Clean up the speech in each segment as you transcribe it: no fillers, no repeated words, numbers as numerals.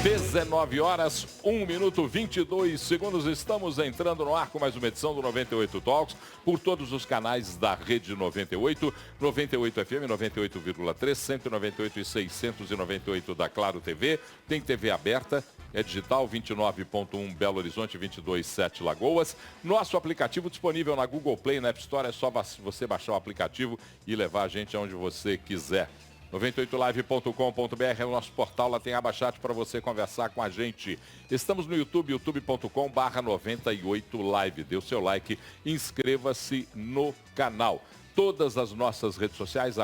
19 horas, 1 minuto 22 segundos. Estamos entrando no ar com mais uma edição do 98 Talks por todos os canais da Rede 98, 98 FM, 98,3, 198 e 698 da Claro TV. Tem TV aberta, é digital, 29.1 Belo Horizonte, 22.7 Lagoas. Nosso aplicativo disponível na Google Play, na App Store. É só você baixar o aplicativo e levar a gente aonde você quiser. 98live.com.br é o nosso portal, lá tem aba chat para você conversar com a gente. Estamos no YouTube, youtube.com/98live. Dê o seu like, inscreva-se no canal. Todas as nossas redes sociais,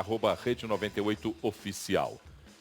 @Rede 98 Oficial.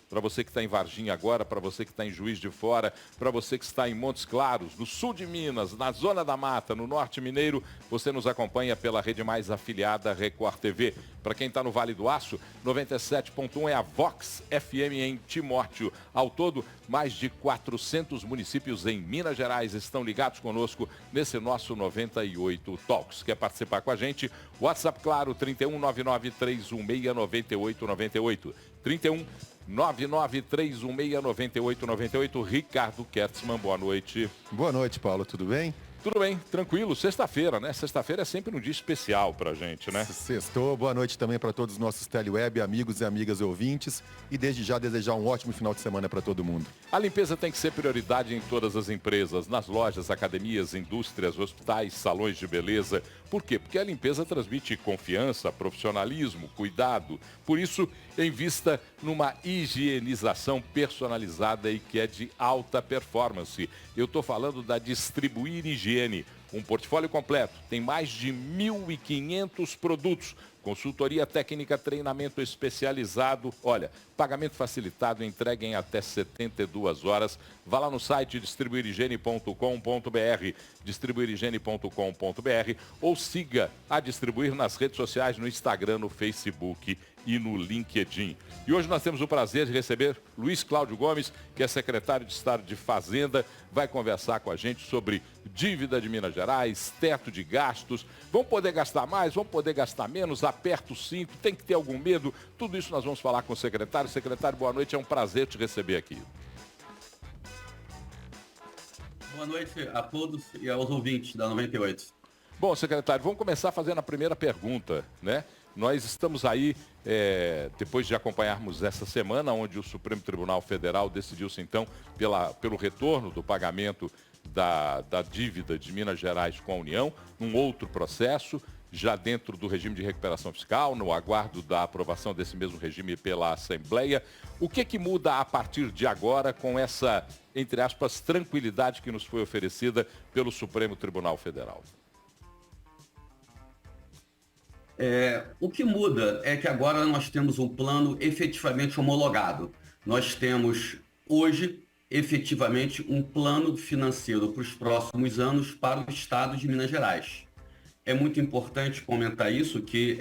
Para você que está em Varginha agora, para você que está em Juiz de Fora, para você que está em Montes Claros, no sul de Minas, na Zona da Mata, no Norte Mineiro, você nos acompanha pela rede mais afiliada Record TV. Para quem está no Vale do Aço, 97.1 é a Vox FM em Timóteo. Ao todo, mais de 400 municípios em Minas Gerais estão ligados conosco nesse nosso 98 Talks. Quer participar com a gente? WhatsApp Claro, 3199-316-9898. 3199-316-9898. Ricardo Kertzmann, boa noite. Boa noite, Paulo, tudo bem? Tudo bem, tranquilo. Sexta-feira, né? Sexta-feira é sempre um dia especial pra gente, né? Sextou. Boa noite também para todos os nossos teleweb, amigos e amigas ouvintes. E desde já desejar um ótimo final de semana para todo mundo. A limpeza tem que ser prioridade em todas as empresas, nas lojas, academias, indústrias, hospitais, salões de beleza. Por quê? Porque a limpeza transmite confiança, profissionalismo, cuidado. Por isso, invista numa higienização personalizada e que é de alta performance. Eu estou falando da Distribuir Higiene. Um portfólio completo, tem mais de 1.500 produtos, consultoria técnica, treinamento especializado, olha, pagamento facilitado, entrega em até 72 horas. Vá lá no site distribuirhigiene.com.br, distribuirhigiene.com.br, ou siga a Distribuir nas redes sociais, no Instagram, no Facebook e no LinkedIn. E hoje nós temos o prazer de receber Luiz Cláudio Gomes, que é secretário de Estado de Fazenda, vai conversar com a gente sobre dívida de Minas Gerais, teto de gastos. Vão poder gastar mais, vão poder gastar menos, aperta o cinto, tem que ter algum medo. Tudo isso nós vamos falar com o secretário. Secretário, boa noite, é um prazer te receber aqui. Boa noite a todos e aos ouvintes da 98. Bom, secretário, vamos começar fazendo a primeira pergunta, né? Nós estamos aí, depois de acompanharmos essa semana, onde o Supremo Tribunal Federal decidiu-se, então, pelo retorno do pagamento da dívida de Minas Gerais com a União, num outro processo, já dentro do regime de recuperação fiscal, no aguardo da aprovação desse mesmo regime pela Assembleia. O que muda a partir de agora com essa, entre aspas, tranquilidade que nos foi oferecida pelo Supremo Tribunal Federal? O que muda é que agora nós temos um plano efetivamente homologado. Nós temos hoje, efetivamente, um plano financeiro para os próximos anos para o Estado de Minas Gerais. É muito importante comentar isso, que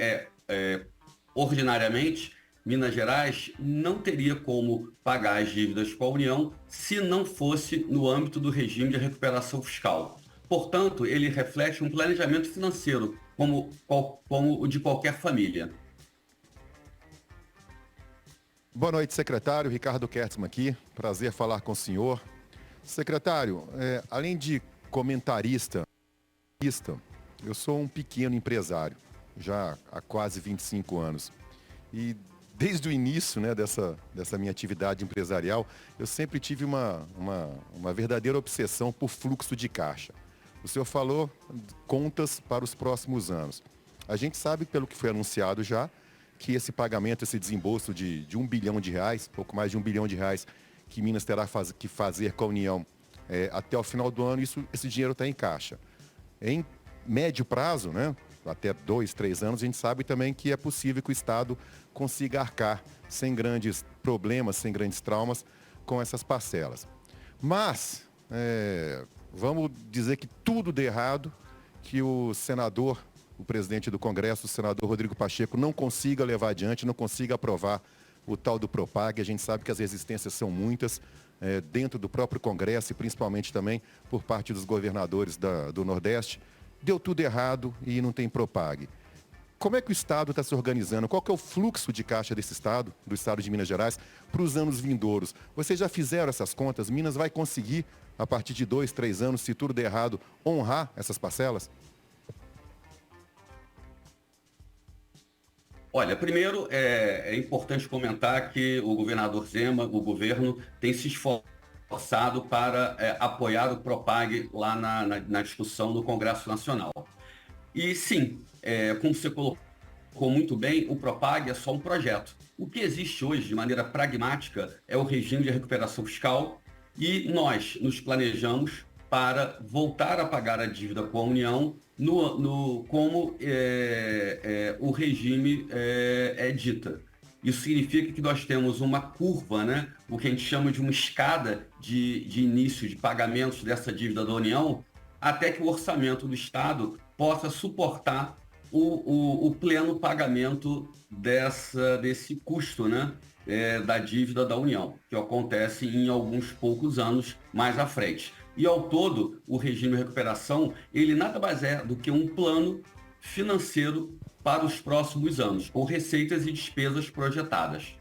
ordinariamente, Minas Gerais não teria como pagar as dívidas com a União se não fosse no âmbito do regime de recuperação fiscal. Portanto, ele reflete um planejamento financeiro, como o de qualquer família. Boa noite, secretário. Ricardo Kertzmann aqui. Prazer falar com o senhor. Secretário, além de comentarista, eu sou um pequeno empresário, já há quase 25 anos. E desde o início, né, dessa minha atividade empresarial, eu sempre tive uma verdadeira obsessão por fluxo de caixa. O senhor falou contas para os próximos anos. A gente sabe, pelo que foi anunciado já, que esse pagamento, esse desembolso de R$1 bilhão, pouco mais de R$1 bilhão, que Minas terá que fazer com a União até o final do ano, esse dinheiro está em caixa. Em médio prazo, né, até 2, 3 anos, a gente sabe também que é possível que o Estado consiga arcar sem grandes problemas, sem grandes traumas com essas parcelas. Mas vamos dizer que tudo dê errado, que o senador, o presidente do Congresso, o senador Rodrigo Pacheco, não consiga levar adiante, não consiga aprovar o tal do Propag. A gente sabe que as resistências são muitas dentro do próprio Congresso e principalmente também por parte dos governadores do Nordeste. Deu tudo errado e não tem Propag. como é que o Estado está se organizando? Qual que é o fluxo de caixa desse Estado, do Estado de Minas Gerais, para os anos vindouros? Vocês já fizeram essas contas? Minas vai conseguir, a partir de 2, 3 anos, se tudo der errado, honrar essas parcelas? Olha, primeiro é importante comentar que o governador Zema, o governo, tem se esforçado para apoiar o Propag lá na discussão do Congresso Nacional. E sim, como você colocou muito bem, o Propag é só um projeto. O que existe hoje, de maneira pragmática, é o regime de recuperação fiscal e nós nos planejamos para voltar a pagar a dívida com a União como o regime é dita. Isso significa que nós temos uma curva, né? O que a gente chama de uma escada de início de pagamentos dessa dívida da União, até que o orçamento do Estado possa suportar o pleno pagamento desse custo, né? Da dívida da União, que acontece em alguns poucos anos mais à frente. E ao todo, o regime de recuperação, ele nada mais é do que um plano financeiro para os próximos anos, com receitas e despesas projetadas.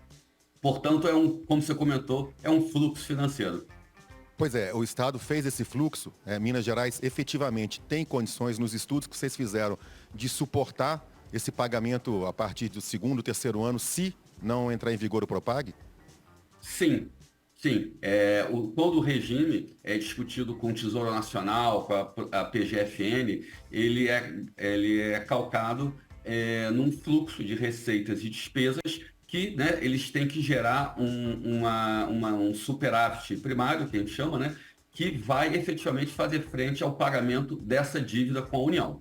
Portanto, como você comentou, é um fluxo financeiro. Pois é, o Estado fez esse fluxo, Minas Gerais efetivamente tem condições, nos estudos que vocês fizeram, de suportar esse pagamento a partir do segundo, terceiro ano, se não entrar em vigor o Propag? Sim. Todo o regime é discutido com o Tesouro Nacional, com a PGFN, ele é calcado num fluxo de receitas e despesas que, né, eles têm que gerar um superávit primário, que a gente chama, né, que vai efetivamente fazer frente ao pagamento dessa dívida com a União.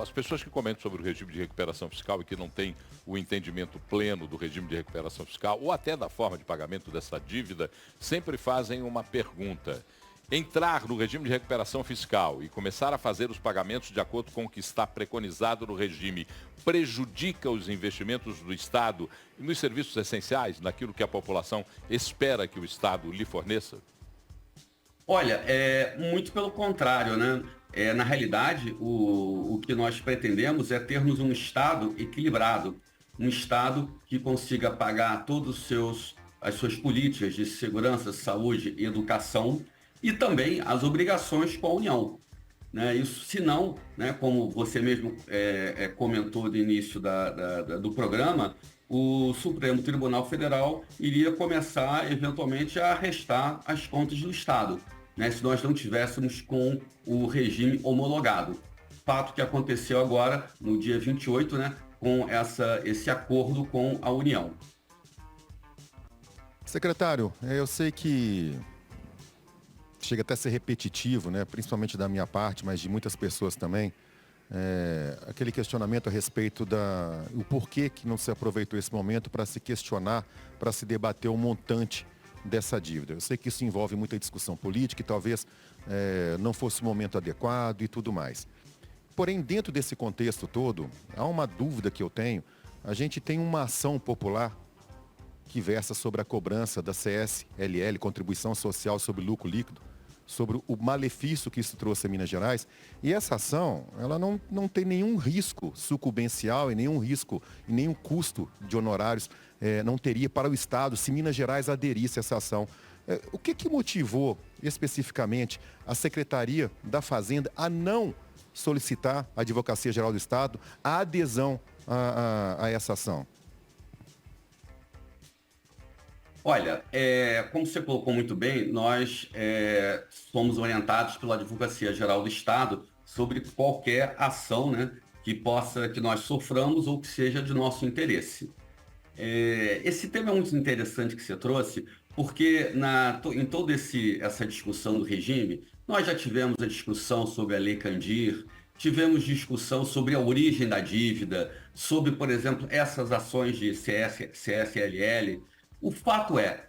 As pessoas que comentam sobre o regime de recuperação fiscal e que não têm o entendimento pleno do regime de recuperação fiscal ou até da forma de pagamento dessa dívida, sempre fazem uma pergunta. Entrar no regime de recuperação fiscal e começar a fazer os pagamentos de acordo com o que está preconizado no regime prejudica os investimentos do Estado nos serviços essenciais, naquilo que a população espera que o Estado lhe forneça? Olha, muito pelo contrário, né? Na realidade, o que nós pretendemos é termos um Estado equilibrado, um Estado que consiga pagar todas as suas políticas de segurança, saúde e educação e também as obrigações com a União. Né? Isso, se não, né, como você mesmo comentou no início do programa, o Supremo Tribunal Federal iria começar, eventualmente, a arrestar as contas do Estado, né, se nós não tivéssemos com o regime homologado. Fato que aconteceu agora, no dia 28, né, com esse acordo com a União. Secretário, eu sei que chega até a ser repetitivo, né, principalmente da minha parte, mas de muitas pessoas também, aquele questionamento a respeito o porquê que não se aproveitou esse momento para se questionar, para se debater o montante dessa dívida. Eu sei que isso envolve muita discussão política e talvez não fosse o momento adequado e tudo mais. Porém, dentro desse contexto todo, há uma dúvida que eu tenho. A gente tem uma ação popular que versa sobre a cobrança da CSLL, Contribuição Social sobre Lucro Líquido, sobre o malefício que isso trouxe a Minas Gerais. E essa ação, ela não tem nenhum risco sucumbencial e nenhum risco e nenhum custo de honorários não teria para o Estado se Minas Gerais aderisse a essa ação. O que motivou especificamente a Secretaria da Fazenda a não solicitar à Advocacia Geral do Estado a adesão a essa ação? Olha, como você colocou muito bem, nós somos orientados pela Advocacia Geral do Estado sobre qualquer ação, né, que nós soframos ou que seja de nosso interesse. Esse tema é muito interessante que você trouxe, porque em toda essa discussão do regime, nós já tivemos a discussão sobre a Lei Candir, tivemos discussão sobre a origem da dívida, sobre, por exemplo, essas ações de CSLL. O fato é,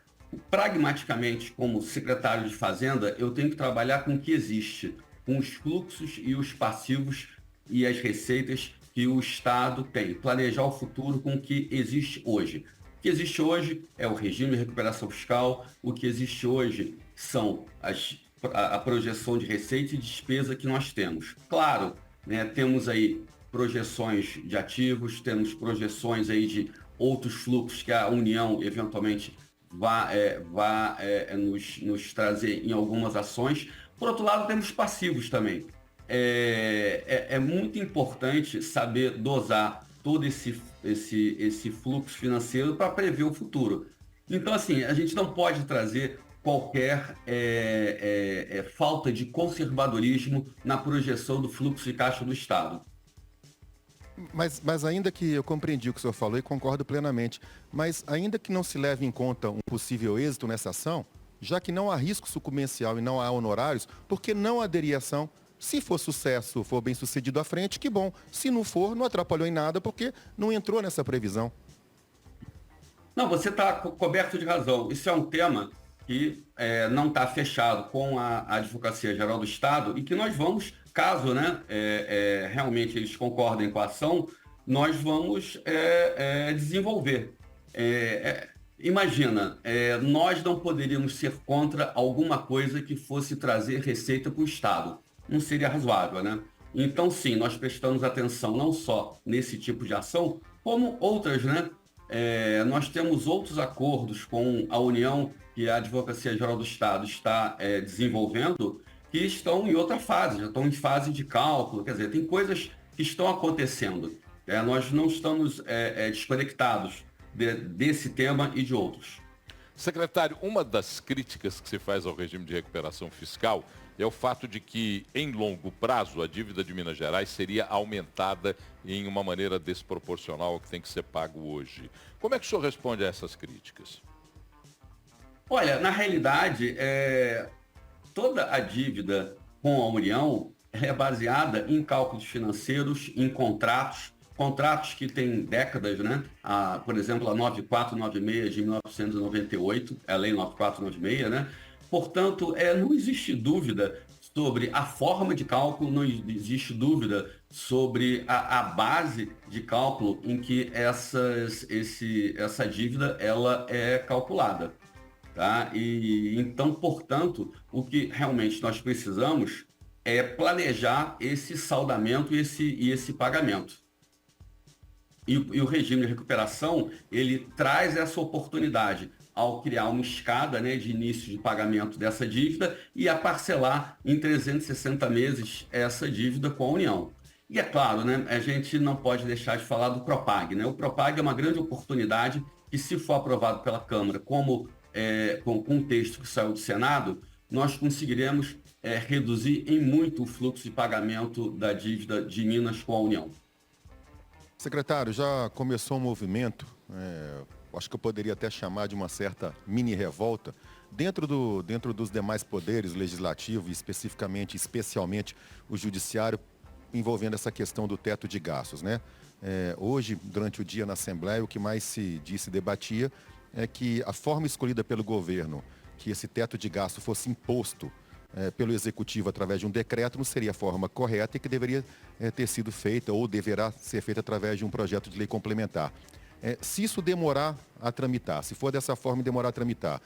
pragmaticamente, como secretário de Fazenda, eu tenho que trabalhar com o que existe, com os fluxos e os passivos e as receitas que o Estado tem, planejar o futuro com o que existe hoje. O que existe hoje é o regime de recuperação fiscal, o que existe hoje são a projeção de receita e despesa que nós temos. Claro, né, temos aí projeções de ativos, temos projeções aí de outros fluxos que a União eventualmente vai nos trazer em algumas ações. Por outro lado, temos passivos também. É muito importante saber dosar todo esse fluxo financeiro para prever o futuro. Então, assim, a gente não pode trazer qualquer falta de conservadorismo na projeção do fluxo de caixa do Estado. Mas ainda que eu compreendi o que o senhor falou e concordo plenamente, mas ainda que não se leve em conta um possível êxito nessa ação, já que não há risco sucumbencial e não há honorários, por que não aderir à ação? Se for sucesso, for bem sucedido à frente, que bom. Se não for, não atrapalhou em nada, porque não entrou nessa previsão. Não, você está coberto de razão. Isso é um tema que não está fechado com a Advocacia Geral do Estado e que nós vamos, caso realmente eles concordem com a ação, nós vamos desenvolver. Imagina, nós não poderíamos ser contra alguma coisa que fosse trazer receita para o Estado. Não seria razoável, né? Então, sim, nós prestamos atenção não só nesse tipo de ação, como outras, né? Nós temos outros acordos com a União que a Advocacia Geral do Estado está desenvolvendo, que estão em outra fase, já estão em fase de cálculo, quer dizer, tem coisas que estão acontecendo. Nós não estamos desconectados desse tema e de outros. Secretário, uma das críticas que se faz ao regime de recuperação fiscal é o fato de que, em longo prazo, a dívida de Minas Gerais seria aumentada em uma maneira desproporcional ao que tem que ser pago hoje. Como é que o senhor responde a essas críticas? Olha, na realidade, toda a dívida com a União é baseada em cálculos financeiros, em contratos que têm décadas, né? Por exemplo, a 9496 de 1998, a Lei 9496, né? Portanto, não existe dúvida sobre a forma de cálculo, não existe dúvida sobre a base de cálculo em que essa dívida ela é calculada. Tá? Então, portanto, o que realmente nós precisamos é planejar esse saldamento e esse pagamento. E o regime de recuperação, ele traz essa oportunidade ao criar uma escada, né, de início de pagamento dessa dívida e a parcelar em 360 meses essa dívida com a União. E é claro, né, a gente não pode deixar de falar do Propag, né? O Propag é uma grande oportunidade que, se for aprovado pela Câmara, como com um texto que saiu do Senado, nós conseguiremos reduzir em muito o fluxo de pagamento da dívida de Minas com a União. Secretário, já começou um movimento, acho que eu poderia até chamar de uma certa mini-revolta, dentro dos demais poderes, legislativo e especialmente o judiciário, envolvendo essa questão do teto de gastos, né? Hoje, durante o dia na Assembleia, o que mais se disse e debatia é que a forma escolhida pelo governo, que esse teto de gasto fosse imposto pelo Executivo através de um decreto, não seria a forma correta e que deveria ter sido feita ou deverá ser feita através de um projeto de lei complementar. Se isso demorar a tramitar, se for dessa forma e demorar a tramitar,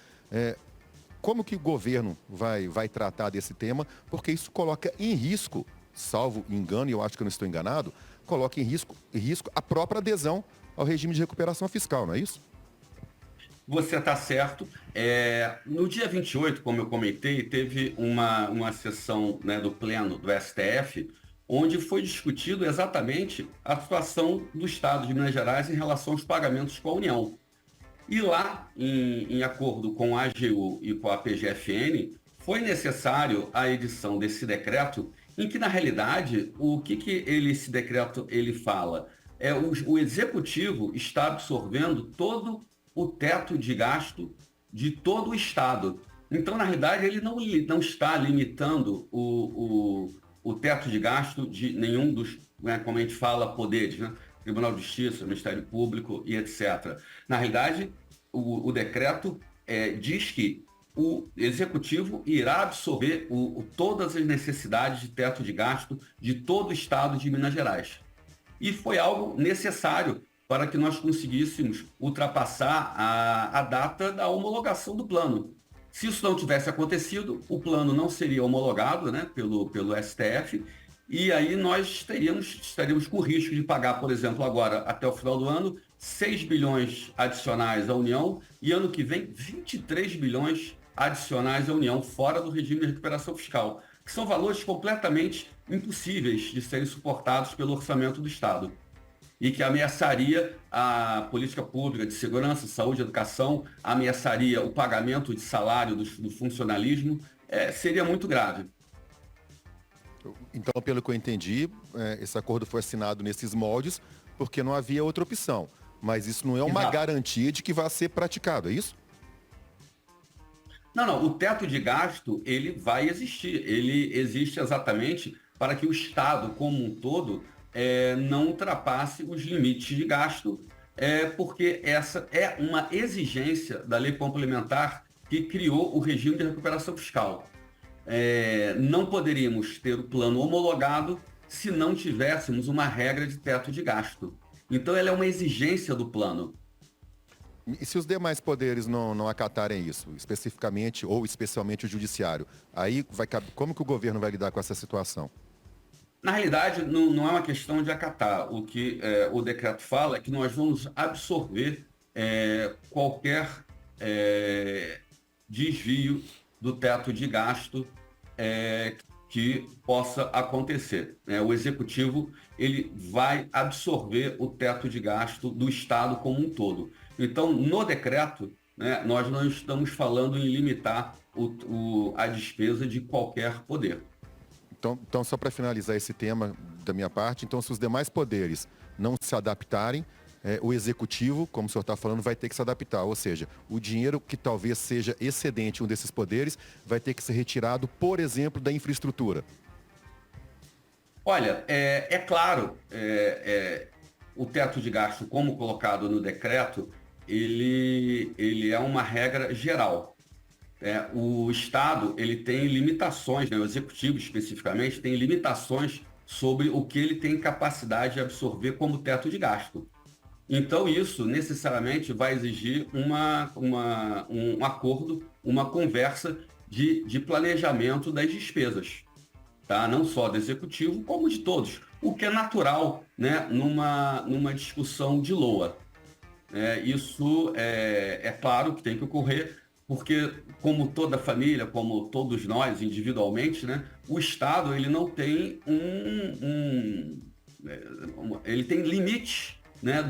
como que o governo vai tratar desse tema? Porque isso coloca em risco, salvo engano, e eu acho que eu não estou enganado, coloca em risco a própria adesão ao regime de recuperação fiscal, não é isso? Você está certo. No dia 28, como eu comentei, teve uma sessão, né, do Pleno do STF, onde foi discutido exatamente a situação do Estado de Minas Gerais em relação aos pagamentos com a União. E lá, em acordo com a AGU e com a PGFN, foi necessário a edição desse decreto, em que, na realidade, esse decreto ele fala? O Executivo está absorvendo todo o teto de gasto de todo o Estado. Então, na realidade, ele não está limitando o teto de gasto de nenhum dos, né, como a gente fala, poderes, né? Tribunal de Justiça, Ministério Público e etc. Na realidade, o decreto diz que o Executivo irá absorver todas as necessidades de teto de gasto de todo o Estado de Minas Gerais. E foi algo necessário para que nós conseguíssemos ultrapassar a data da homologação do plano. Se isso não tivesse acontecido, o plano não seria homologado, né, pelo STF, E aí nós estaríamos com risco de pagar, por exemplo, agora, até o final do ano, 6 bilhões adicionais à União e ano que vem 23 bilhões adicionais à União, fora do regime de recuperação fiscal, que são valores completamente impossíveis de serem suportados pelo orçamento do Estado e que ameaçaria a política pública de segurança, saúde e educação, ameaçaria o pagamento de salário do funcionalismo, seria muito grave. Então, pelo que eu entendi, esse acordo foi assinado nesses moldes porque não havia outra opção. Mas isso não é uma Exato. garantia de que vai ser praticado, é isso? Não, o teto de gasto, ele vai existir. Ele existe exatamente para que o Estado, como um todo, não ultrapasse os limites de gasto, porque essa é uma exigência da lei complementar que criou o regime de recuperação fiscal. Não poderíamos ter o plano homologado se não tivéssemos uma regra de teto de gasto. Então, ela é uma exigência do plano. E se os demais poderes não acatarem isso, especificamente ou especialmente o judiciário, aí como que o governo vai lidar com essa situação? Na realidade, não é uma questão de acatar. O que o decreto fala é que nós vamos absorver qualquer desvio do teto de gasto que possa acontecer. O Executivo ele vai absorver o teto de gasto do Estado como um todo. Então, no decreto, nós não estamos falando em limitar a despesa de qualquer poder. Então, só para finalizar esse tema da minha parte, então se os demais poderes não se adaptarem, o executivo, como o senhor está falando, vai ter que se adaptar. Ou seja, o dinheiro que talvez seja excedente um desses poderes vai ter que ser retirado, por exemplo, da infraestrutura. Olha, é claro, o teto de gasto, como colocado no decreto, ele é uma regra geral. O Estado ele tem limitações, o Executivo especificamente tem limitações sobre o que ele tem capacidade de absorver como teto de gasto. Então isso necessariamente vai exigir um acordo, uma conversa de planejamento das despesas, tá? Não só do Executivo, como de todos, o que é natural, numa discussão de LOA. Isso é claro que tem que ocorrer, porque como toda família, como todos nós individualmente, o Estado ele não tem ele tem limites,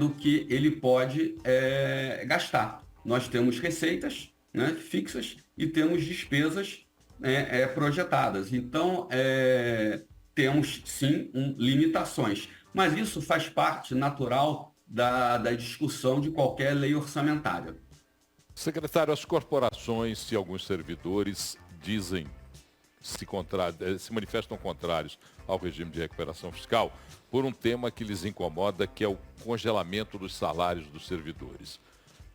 do que ele pode gastar. Nós temos receitas fixas e temos despesas projetadas. Então, temos sim limitações, mas isso faz parte natural da discussão de qualquer lei orçamentária. Secretário, as corporações e alguns servidores dizem, se manifestam contrários ao regime de recuperação fiscal por um tema que lhes incomoda, que é o congelamento dos salários dos servidores.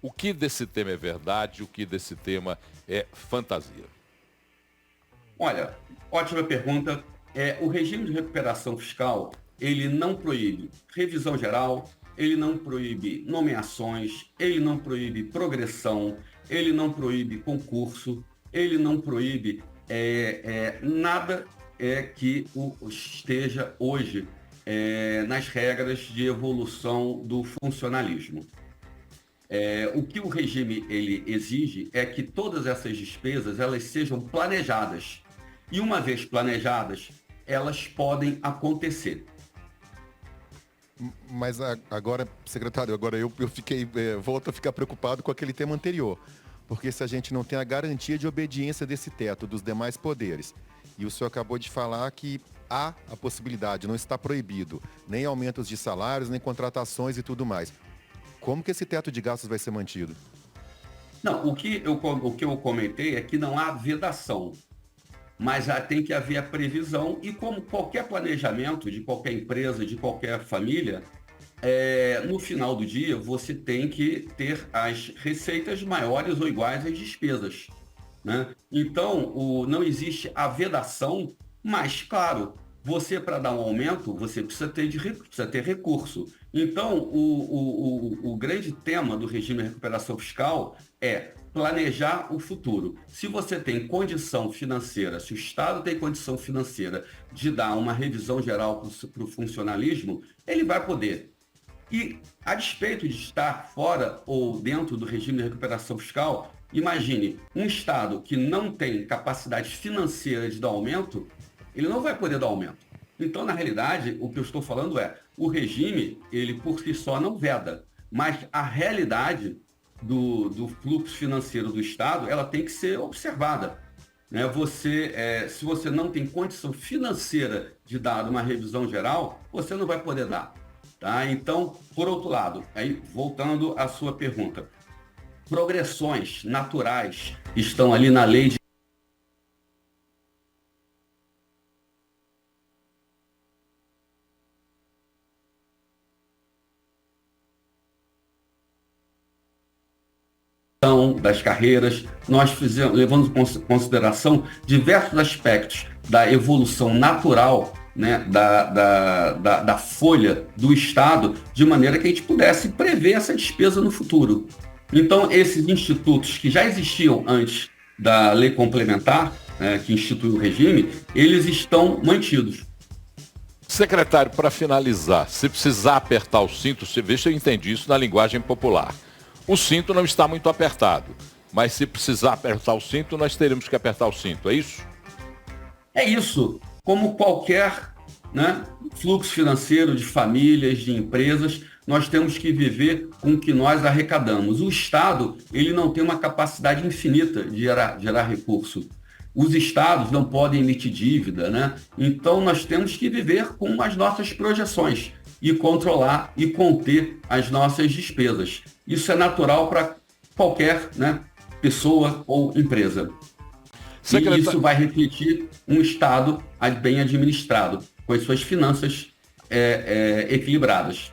O que desse tema é verdade, o que desse tema é fantasia? Olha, ótima pergunta. O regime de recuperação fiscal, ele não proíbe revisão geral, ele não proíbe nomeações, ele não proíbe progressão, ele não proíbe concurso, ele não proíbe nada que esteja hoje nas regras de evolução do funcionalismo. O que o regime ele exige é que todas essas despesas elas sejam planejadas. E uma vez planejadas, elas podem acontecer. Mas agora, secretário, eu fiquei, volto a ficar preocupado com aquele tema anterior. Porque se a gente não tem a garantia de obediência desse teto dos demais poderes, e o senhor acabou de falar que há a possibilidade, não está proibido, nem aumentos de salários, nem contratações e tudo mais. Como que esse teto de gastos vai ser mantido? Não, o que eu comentei é que não há vedação, mas tem que haver a previsão e como qualquer planejamento de qualquer empresa, de qualquer família, no final do dia você tem que ter as receitas maiores ou iguais às despesas, Então, não existe a vedação, mas, claro, você para dar um aumento, você precisa ter recurso. Então, o grande tema do regime de recuperação fiscal é planejar o futuro. Se você tem condição financeira, se o Estado tem condição financeira de dar uma revisão geral para o funcionalismo, ele vai poder. E, a despeito de estar fora ou dentro do regime de recuperação fiscal, imagine, um Estado que não tem capacidade financeira de dar aumento, ele não vai poder dar aumento. Então, na realidade, o que eu estou falando é, o regime, ele por si só não veda, mas a realidade do fluxo financeiro do Estado, ela tem que ser observada. Né? Se você não tem condição financeira de dar uma revisão geral, você não vai poder dar. Tá? Então, por outro lado, aí, voltando à sua pergunta, progressões naturais estão ali na lei de das carreiras, nós levamos em consideração diversos aspectos da evolução natural, né, da folha do Estado, de maneira que a gente pudesse prever essa despesa no futuro. Então, esses institutos que já existiam antes da lei complementar, que institui o regime, eles estão mantidos. Secretário, para finalizar, se precisar apertar o cinto, você vê se eu entendi isso na linguagem popular. O cinto não está muito apertado, mas se precisar apertar o cinto, nós teremos que apertar o cinto, é isso? É isso. Como qualquer, né, fluxo financeiro de famílias, de empresas, nós temos que viver com o que nós arrecadamos. O Estado, ele não tem uma capacidade infinita de gerar recurso. Os estados não podem emitir dívida, né? Então nós temos que viver com as nossas projeções e controlar e conter as nossas despesas. Isso é natural para qualquer, né, pessoa ou empresa. E isso vai refletir um Estado bem administrado, com as suas finanças equilibradas.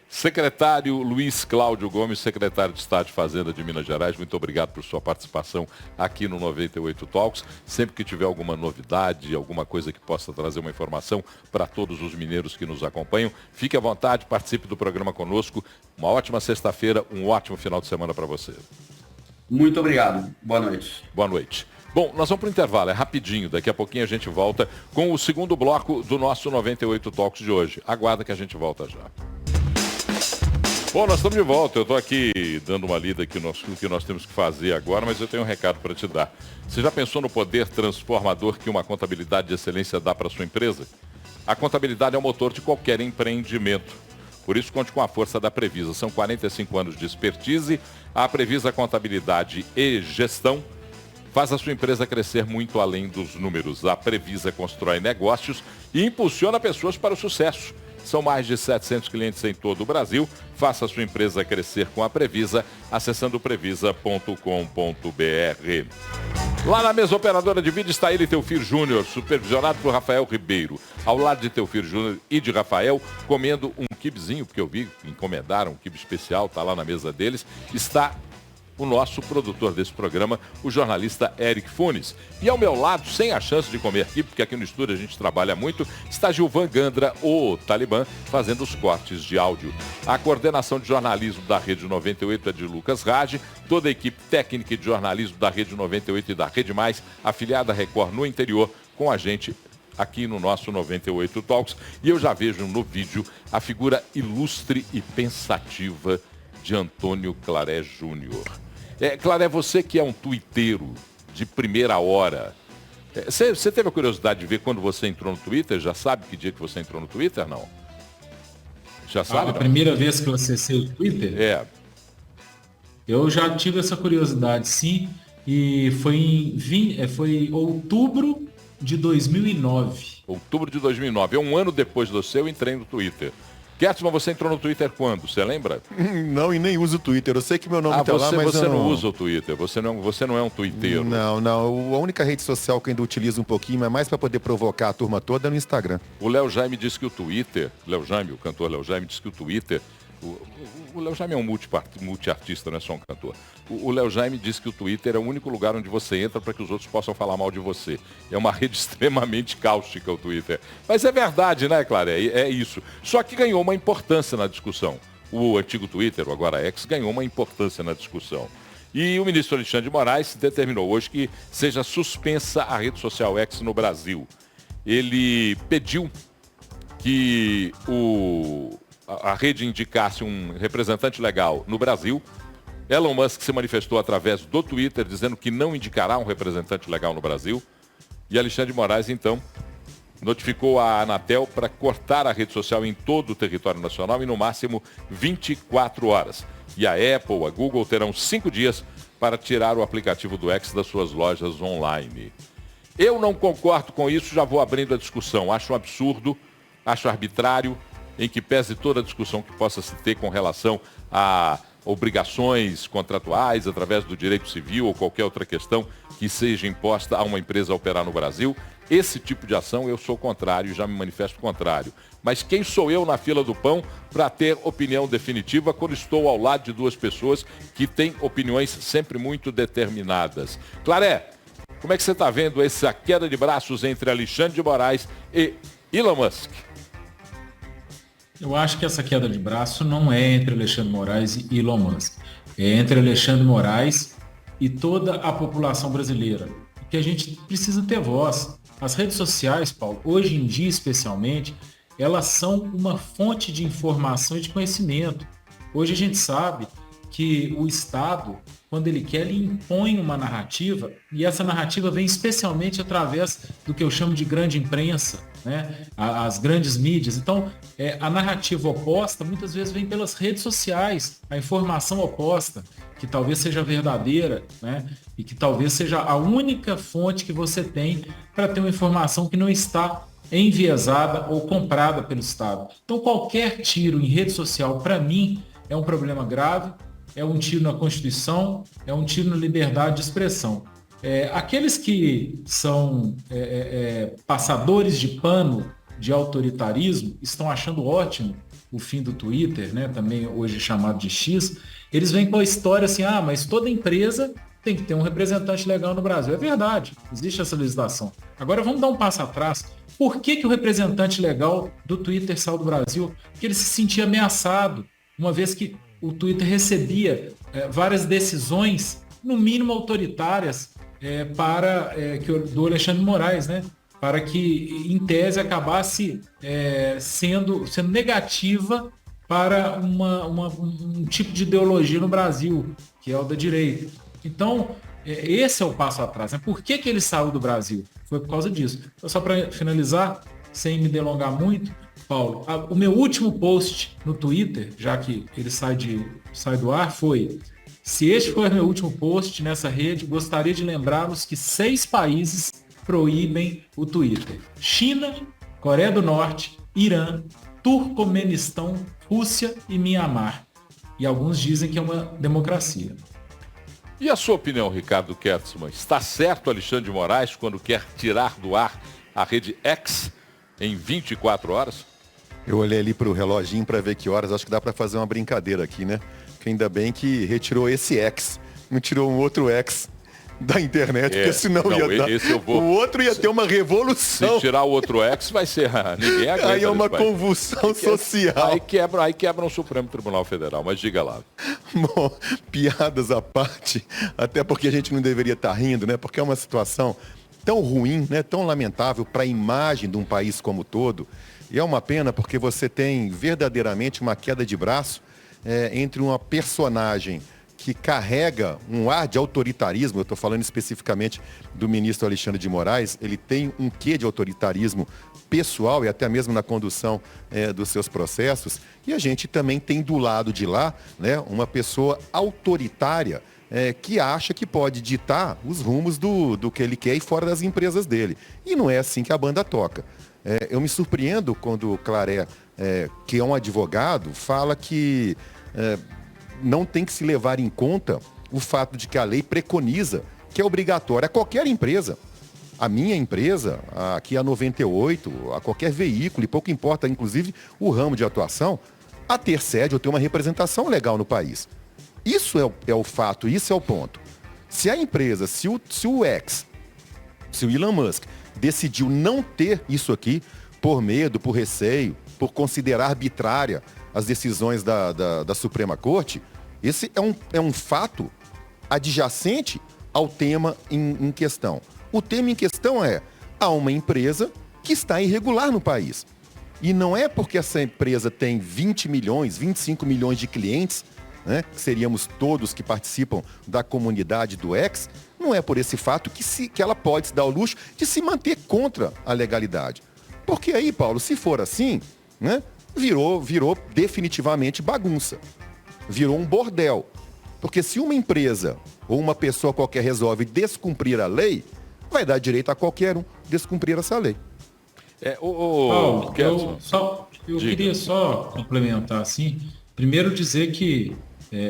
Secretário Luiz Cláudio Gomes, secretário de Estado de Fazenda de Minas Gerais, muito obrigado por sua participação aqui no 98 Talks. Sempre que tiver alguma novidade, alguma coisa que possa trazer uma informação para todos os mineiros que nos acompanham, fique à vontade, participe do programa conosco. Uma ótima sexta-feira, um ótimo final de semana para você. Muito obrigado. Boa noite. Boa noite. Bom, nós vamos para o intervalo, é rapidinho, daqui a pouquinho a gente volta com o segundo bloco do nosso 98 Talks de hoje. Aguarda que a gente volta já. Bom, nós estamos de volta. Eu estou aqui dando uma lida aqui no que nós temos que fazer agora, mas eu tenho um recado para te dar. Você já pensou no poder transformador que uma contabilidade de excelência dá para a sua empresa? A contabilidade é o motor de qualquer empreendimento. Por isso, conte com a força da Previsa. São 45 anos de expertise. A Previsa Contabilidade e Gestão faz a sua empresa crescer muito além dos números. A Previsa constrói negócios e impulsiona pessoas para o sucesso. São mais de 700 clientes em todo o Brasil. Faça a sua empresa crescer com a Previsa, acessando previsa.com.br. Lá na mesa operadora de vídeo está ele, Teofir Júnior, supervisionado por Rafael Ribeiro. Ao lado de Teofir Júnior e de Rafael, comendo um quibezinho, porque eu vi, encomendaram um quibe especial, está lá na mesa deles, está o nosso produtor desse programa, o jornalista Eric Funes. E ao meu lado, sem a chance de comer aqui, porque aqui no estúdio a gente trabalha muito, está Gilvan Gandra, o Talibã, fazendo os cortes de áudio. A coordenação de jornalismo da Rede 98 é de Lucas Rage, toda a equipe técnica e de jornalismo da Rede 98 e da Rede Mais, afiliada à Record no interior, com a gente aqui no nosso 98 Talks. E eu já vejo no vídeo a figura ilustre e pensativa de Antônio Claré Júnior. Claré, você que é um tuiteiro de primeira hora, você teve a curiosidade de ver quando você entrou no Twitter? Já sabe que dia que você entrou no Twitter, não? Já sabe? A primeira vez que eu acessei o Twitter? Eu já tive essa curiosidade, sim, e foi outubro de 2009. Outubro de 2009, um ano depois do seu, eu entrei no Twitter. Kertzmann, você entrou no Twitter quando? Você lembra? Não, e nem uso o Twitter. Eu sei que meu nome está lá, mas você não usa o Twitter. Você não é um twitteiro. Não. A única rede social que eu ainda utilizo um pouquinho, mas mais para poder provocar a turma toda, é no Instagram. O Léo Jaime disse que o Twitter... o cantor Léo Jaime, disse que o Twitter... O Léo Jaime é um multiartista, não é só um cantor. O Léo Jaime disse que o Twitter é o único lugar onde você entra para que os outros possam falar mal de você. É uma rede extremamente cáustica o Twitter. Mas é verdade, né, Claré? É isso. Só que ganhou uma importância na discussão. O antigo Twitter, o agora X, ganhou uma importância na discussão. E o ministro Alexandre de Moraes determinou hoje que seja suspensa a rede social X no Brasil. Ele pediu que a rede indicasse um representante legal no Brasil. Elon Musk se manifestou através do Twitter dizendo que não indicará um representante legal no Brasil. E Alexandre de Moraes, então, notificou a Anatel para cortar a rede social em todo o território nacional em no máximo 24 horas. E a Apple, a Google terão 5 dias para tirar o aplicativo do X das suas lojas online. Eu não concordo com isso, já vou abrindo a discussão. Acho um absurdo, acho arbitrário, em que pese toda a discussão que possa se ter com relação a obrigações contratuais através do direito civil ou qualquer outra questão que seja imposta a uma empresa a operar no Brasil. Esse tipo de ação eu sou contrário, já me manifesto contrário. Mas quem sou eu na fila do pão para ter opinião definitiva quando estou ao lado de duas pessoas que têm opiniões sempre muito determinadas? Claré, como é que você está vendo essa queda de braços entre Alexandre de Moraes e Elon Musk? Eu acho que essa queda de braço não é entre Alexandre de Moraes e Elon Musk. É entre Alexandre de Moraes e toda a população brasileira. Porque a gente precisa ter voz. As redes sociais, Paulo, hoje em dia especialmente, elas são uma fonte de informação e de conhecimento. Hoje a gente sabe que o Estado, quando ele quer, ele impõe uma narrativa, e essa narrativa vem especialmente através do que eu chamo de grande imprensa, né? As grandes mídias. Então, a narrativa oposta muitas vezes vem pelas redes sociais, a informação oposta, que talvez seja verdadeira, né? E que talvez seja a única fonte que você tem para ter uma informação que não está enviesada ou comprada pelo Estado. Então, qualquer tiro em rede social, para mim, é um problema grave, é um tiro na Constituição, é um tiro na liberdade de expressão. Aqueles que são passadores de pano de autoritarismo estão achando ótimo o fim do Twitter, né, também hoje chamado de X. Eles vêm com a história assim, mas toda empresa tem que ter um representante legal no Brasil. É verdade, existe essa legislação. Agora vamos dar um passo atrás. Por que o representante legal do Twitter saiu do Brasil? Porque ele se sentia ameaçado, uma vez que o Twitter recebia várias decisões, no mínimo autoritárias, do Alexandre de Moraes, né? Para que, em tese, acabasse sendo negativa para um tipo de ideologia no Brasil, que é o da direita. Então, esse é o passo atrás. Né? Por que ele saiu do Brasil? Foi por causa disso. Então, só para finalizar, sem me delongar muito, Paulo, o meu último post no Twitter, já que ele sai do ar, foi: se este for meu último post nessa rede, gostaria de lembrá-los que 6 países proíbem o Twitter: China, Coreia do Norte, Irã, Turcomenistão, Rússia e Mianmar. E alguns dizem que é uma democracia. E a sua opinião, Ricardo Kertzmann? Está certo Alexandre de Moraes quando quer tirar do ar a rede X em 24 horas? Eu olhei ali para o reloginho para ver que horas, acho que dá para fazer uma brincadeira aqui, né? Porque ainda bem que retirou esse X, não tirou um outro X da internet, porque senão o outro ia ter uma revolução. Se tirar o outro X, vai ser ninguém aguenta. Aí é uma convulsão social. Aí quebra o Supremo Tribunal Federal, mas diga lá. Bom, piadas à parte, até porque a gente não deveria estar rindo, né? Porque é uma situação tão ruim, né? Tão lamentável para a imagem de um país como todo. E é uma pena porque você tem verdadeiramente uma queda de braço entre uma personagem que carrega um ar de autoritarismo. Eu estou falando especificamente do ministro Alexandre de Moraes. Ele tem um quê de autoritarismo pessoal e até mesmo na condução dos seus processos. E a gente também tem do lado de lá, né, uma pessoa autoritária que acha que pode ditar os rumos do que ele quer e fora das empresas dele. E não é assim que a banda toca. Eu me surpreendo quando o Claré, que é um advogado, fala que não tem que se levar em conta o fato de que a lei preconiza que é obrigatória a qualquer empresa. A minha empresa, aqui a 98, a qualquer veículo, e pouco importa, inclusive, o ramo de atuação, a ter sede ou ter uma representação legal no país. Isso é o fato, isso é o ponto. Se a empresa, se o Elon Musk decidiu não ter isso aqui, por medo, por receio, por considerar arbitrária as decisões da Suprema Corte, esse é um fato adjacente ao tema em questão. O tema em questão é: há uma empresa que está irregular no país. E não é porque essa empresa tem 20 milhões, 25 milhões de clientes, né, que seríamos todos que participam da comunidade do X, não é por esse fato que ela pode se dar o luxo de se manter contra a legalidade. Porque aí, Paulo, se for assim, né, virou definitivamente bagunça. Virou um bordel. Porque se uma empresa ou uma pessoa qualquer resolve descumprir a lei, vai dar direito a qualquer um descumprir essa lei. Paulo, eu queria só complementar assim. Primeiro dizer que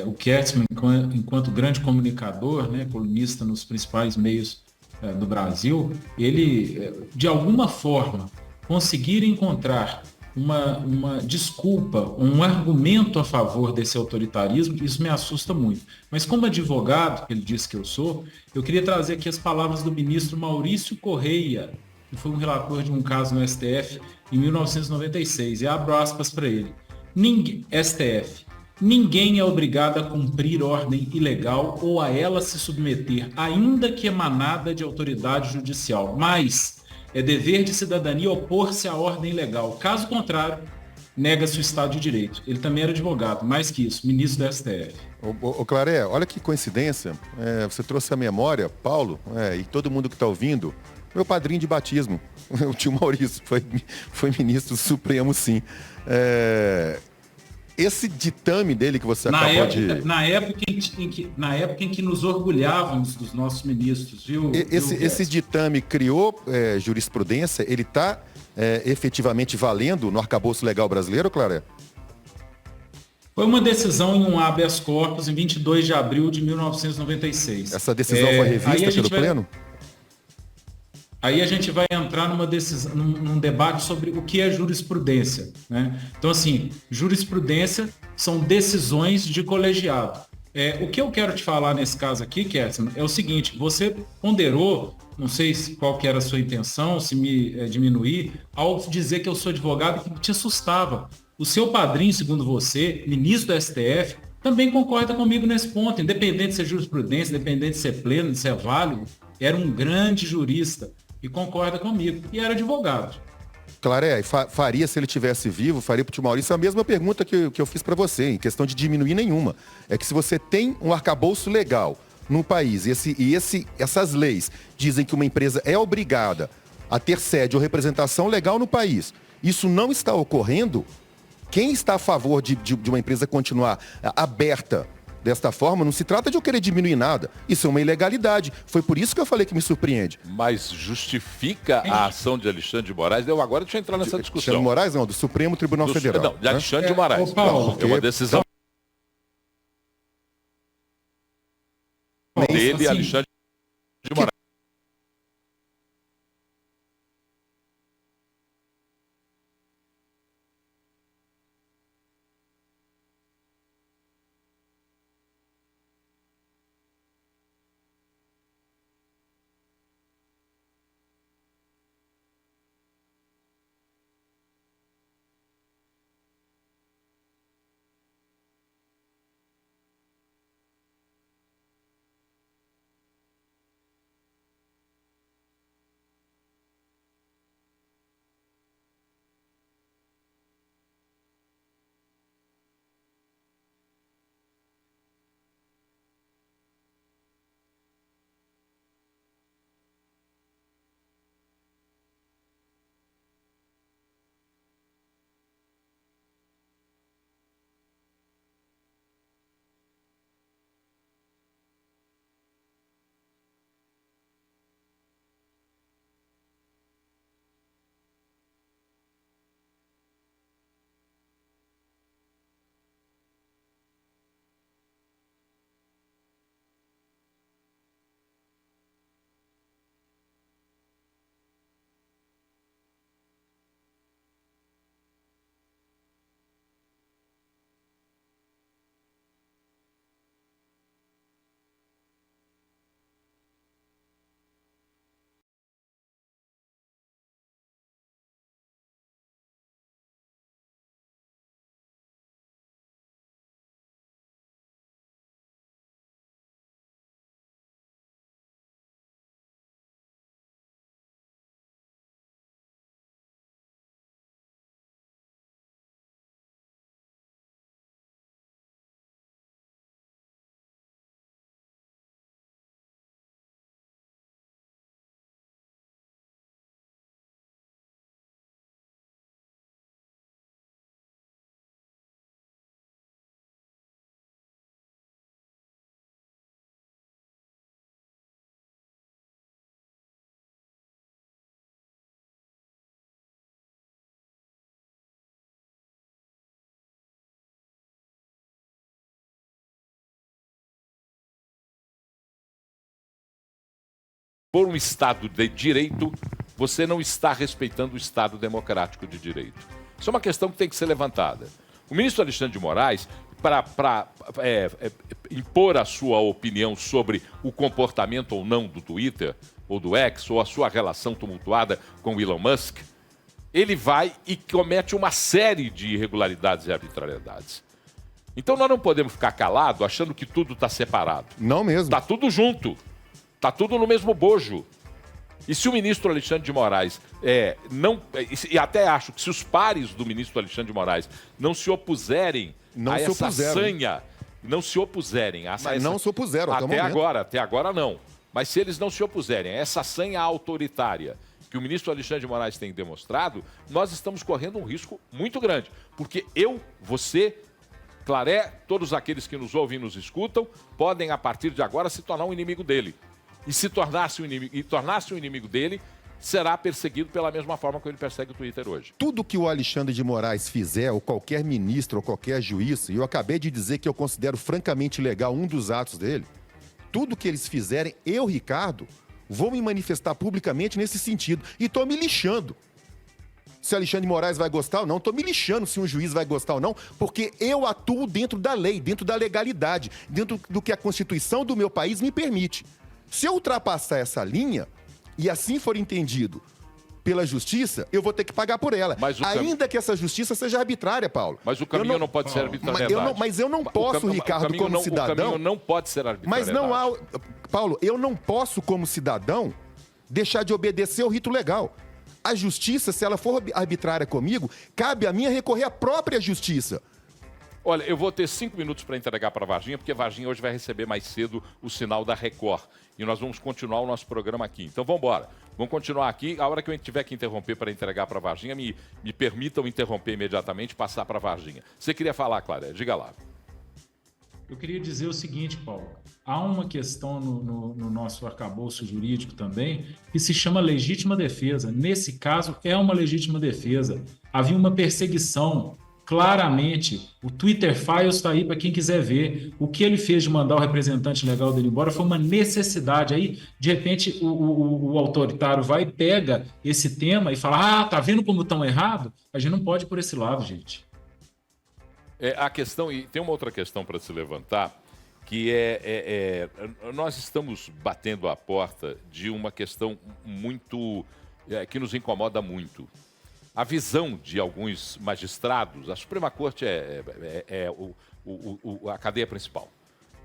o Kertzmann, enquanto grande comunicador, né, colunista nos principais meios do Brasil, ele, de alguma forma, conseguir encontrar uma desculpa, um argumento a favor desse autoritarismo, isso me assusta muito. Mas como advogado, que ele disse que eu sou, eu queria trazer aqui as palavras do ministro Maurício Correia, que foi um relator de um caso no STF em 1996, e abro aspas para ele. STF. Ninguém é obrigado a cumprir ordem ilegal ou a ela se submeter, ainda que emanada de autoridade judicial. Mas é dever de cidadania opor-se à ordem legal. Caso contrário, nega-se o Estado de Direito. Ele também era advogado, mais que isso, ministro do STF. Claré, olha que coincidência. Você trouxe à memória, Paulo, e todo mundo que está ouvindo, meu padrinho de batismo, o tio Maurício, foi ministro supremo, sim. Esse ditame dele que você acabou de... Na época em que nos orgulhávamos dos nossos ministros, viu? Esse ditame criou jurisprudência, ele está efetivamente valendo no arcabouço legal brasileiro, Claré? Foi uma decisão em um habeas corpus em 22 de abril de 1996. Essa decisão foi revista pelo Pleno? Aí a gente vai entrar num debate sobre o que é jurisprudência, né? Então, assim, jurisprudência são decisões de colegiado. O que eu quero te falar nesse caso aqui, Kertzmann, é o seguinte: você ponderou, não sei qual que era a sua intenção, se me diminuir, ao dizer que eu sou advogado, que te assustava. O seu padrinho, segundo você, ministro do STF, também concorda comigo nesse ponto, independente de ser jurisprudência, independente de ser pleno, de ser válido, era um grande jurista. E concorda comigo. E era advogado. Claré, faria, se ele tivesse vivo, faria para o tio Maurício a mesma pergunta que eu fiz para você, em questão de diminuir nenhuma. É que se você tem um arcabouço legal no país essas leis dizem que uma empresa é obrigada a ter sede ou representação legal no país, isso não está ocorrendo, quem está a favor de uma empresa continuar aberta desta forma, não se trata de eu querer diminuir nada. Isso é uma ilegalidade. Foi por isso que eu falei que me surpreende. Mas justifica a ação de Alexandre de Moraes? Agora deixa eu entrar nessa discussão. Alexandre de Moraes, não, do Supremo Tribunal Federal. Não, de Alexandre de Moraes. Paulo, é uma decisão dele, assim, Alexandre de Moraes. por um Estado de direito, você não está respeitando o Estado democrático de direito. Isso é uma questão que tem que ser levantada. O ministro Alexandre de Moraes, para impor a sua opinião sobre o comportamento ou não do Twitter, ou do X, ou a sua relação tumultuada com o Elon Musk, ele vai e comete uma série de irregularidades e arbitrariedades. Então nós não podemos ficar calados achando que tudo está separado. Não mesmo. Está tudo junto. Está tudo no mesmo bojo. E se o ministro Alexandre de Moraes e até acho que se os pares do ministro Alexandre de Moraes não se opuserem a essa sanha, não se opuserem a essa... Mas não se opuseram até agora não. Mas se eles não se opuserem a essa sanha autoritária que o ministro Alexandre de Moraes tem demonstrado, nós estamos correndo um risco muito grande. Porque eu, você, Claré, todos aqueles que nos ouvem e nos escutam, podem, a partir de agora, se tornar um inimigo dele. E se tornasse um inimigo dele, será perseguido pela mesma forma que ele persegue o Twitter hoje. Tudo que o Alexandre de Moraes fizer, ou qualquer ministro, ou qualquer juiz, e eu acabei de dizer que eu considero francamente legal um dos atos dele, tudo que eles fizerem, eu, Ricardo, vou me manifestar publicamente nesse sentido. E estou me lixando se Alexandre de Moraes vai gostar ou não. Estou me lixando se um juiz vai gostar ou não, porque eu atuo dentro da lei, dentro da legalidade, dentro do que a Constituição do meu país me permite. Se eu ultrapassar essa linha, e assim for entendido pela justiça, eu vou ter que pagar por ela. Ainda que essa justiça seja arbitrária, Paulo. Mas o caminho não pode ser arbitrariedade. Mas eu não posso, Ricardo, como cidadão... O caminho não pode ser arbitrariedade. Mas não há... Paulo, eu não posso, como cidadão, deixar de obedecer ao rito legal. A justiça, se ela for arbitrária comigo, cabe a mim recorrer à própria justiça. Olha, eu vou ter 5 minutos para entregar para a Varginha, porque a Varginha hoje vai receber mais cedo o sinal da Record. E nós vamos continuar o nosso programa aqui. Então vamos embora. Vamos continuar aqui. A hora que eu tiver que interromper para entregar para a Varginha, me permitam interromper imediatamente e passar para a Varginha. Você queria falar, Clara? Diga lá. Eu queria dizer o seguinte, Paulo. Há uma questão no nosso arcabouço jurídico também que se chama legítima defesa. Nesse caso, é uma legítima defesa. Havia uma perseguição. Claramente, o Twitter Files está aí para quem quiser ver. O que ele fez de mandar o representante legal dele embora foi uma necessidade. Aí, de repente, o autoritário vai e pega esse tema e fala: tá vendo como estão errado? A gente não pode ir por esse lado, gente. A questão, e tem uma outra questão para se levantar, que nós estamos batendo a porta de uma questão muito que nos incomoda muito. A visão de alguns magistrados, a Suprema Corte a cadeia principal,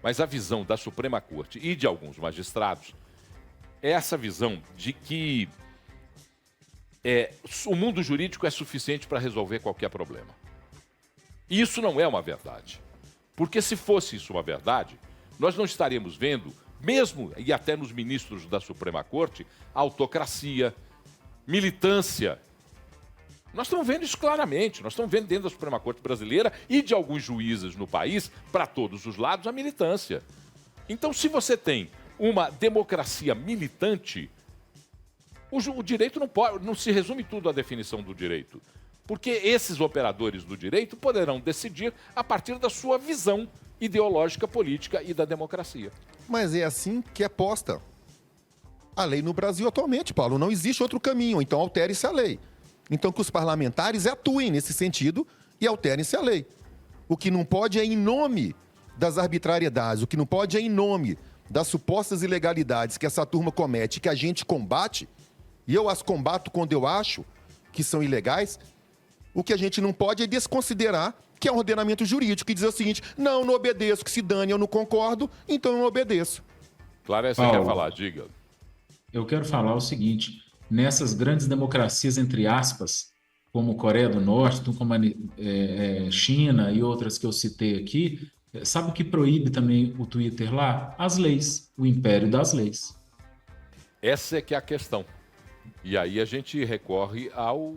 mas a visão da Suprema Corte e de alguns magistrados é essa visão de que o mundo jurídico é suficiente para resolver qualquer problema. E isso não é uma verdade. Porque se fosse isso uma verdade, nós não estaríamos vendo, mesmo e até nos ministros da Suprema Corte, autocracia, militância. Nós estamos vendo isso claramente. Nós estamos vendo dentro da Suprema Corte brasileira e de alguns juízes no país, para todos os lados, a militância. Então, se você tem uma democracia militante, o direito não se resume tudo à definição do direito. Porque esses operadores do direito poderão decidir a partir da sua visão ideológica, política e da democracia. Mas é assim que é posta a lei no Brasil atualmente, Paulo. Não existe outro caminho, então altere-se a lei. Então que os parlamentares atuem nesse sentido e alterem-se a lei. O que não pode é em nome das arbitrariedades, o que não pode é em nome das supostas ilegalidades que essa turma comete, que a gente combate, e eu as combato quando eu acho que são ilegais. O que a gente não pode é desconsiderar que é um ordenamento jurídico e dizer o seguinte: não obedeço, que se dane, eu não concordo, então eu não obedeço. Clara, você quer falar? Diga. Eu quero falar o seguinte: nessas grandes democracias, entre aspas, como Coreia do Norte, como a China e outras que eu citei aqui, sabe o que proíbe também o Twitter lá? As leis, o império das leis. Essa é que é a questão. E aí a gente recorre ao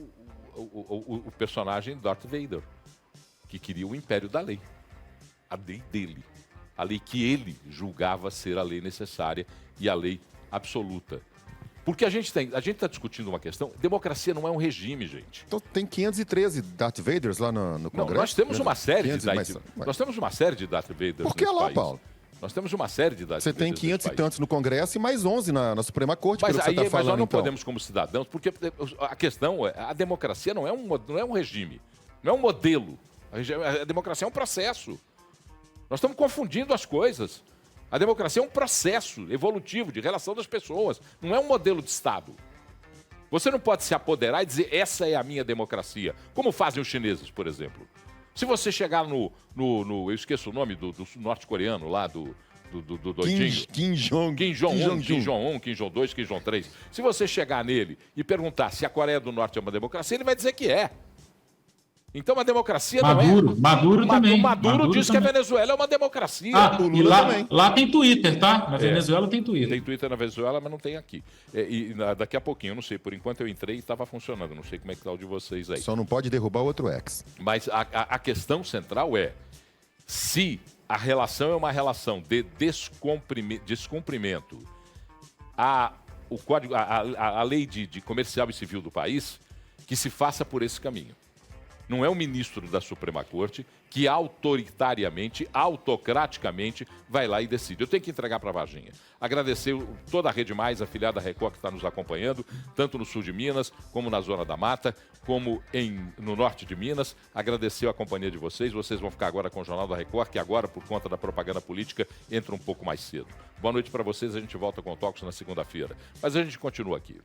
personagem Darth Vader, que queria o império da lei. A lei dele. A lei que ele julgava ser a lei necessária e a lei absoluta. Porque a gente está discutindo uma questão. Democracia não é um regime, gente. Então tem 513 Darth Vaders lá no Congresso? Não, nós temos uma série de Darth Vaders. Por que lá, Paulo? Nós temos uma série de idades Você tem 500 e tantos no Congresso e mais 11 na Suprema Corte, mas, pelo que você está falando, mas nós não então. podemos, como cidadãos, porque a questão é, a democracia não é um regime, não é um modelo. A democracia é um processo. Nós estamos confundindo as coisas. A democracia é um processo evolutivo de relação das pessoas, não é um modelo de Estado. Você não pode se apoderar e dizer, essa é a minha democracia, como fazem os chineses, por exemplo. Se você chegar eu esqueço o nome do norte-coreano lá, do doidinho. Kim Jong-un, Kim Jong-1, Kim Jong-2, Kim Jong-3. Se você chegar nele e perguntar se a Coreia do Norte é uma democracia, ele vai dizer que é. Então a democracia não é... Maduro também. Maduro diz que a Venezuela é uma democracia. E lá tem Twitter, tá? Na Venezuela tem Twitter. Tem Twitter na Venezuela, mas não tem aqui. Daqui a pouquinho, eu não sei. Por enquanto eu entrei e estava funcionando. Não sei como é que está o de vocês aí. Só não pode derrubar o outro ex. Mas a questão central é se a relação é uma relação de descumprimento a lei de comercial e civil do país, que se faça por esse caminho. Não é o ministro da Suprema Corte que autoritariamente, autocraticamente vai lá e decide. Eu tenho que entregar para a Varginha. Agradecer toda a Rede Mais, a filiada Record que está nos acompanhando, tanto no sul de Minas, como na Zona da Mata, como no norte de Minas. Agradecer a companhia de vocês. Vocês vão ficar agora com o Jornal da Record, que agora, por conta da propaganda política, entra um pouco mais cedo. Boa noite para vocês. A gente volta com o Talks na segunda-feira. Mas a gente continua aqui.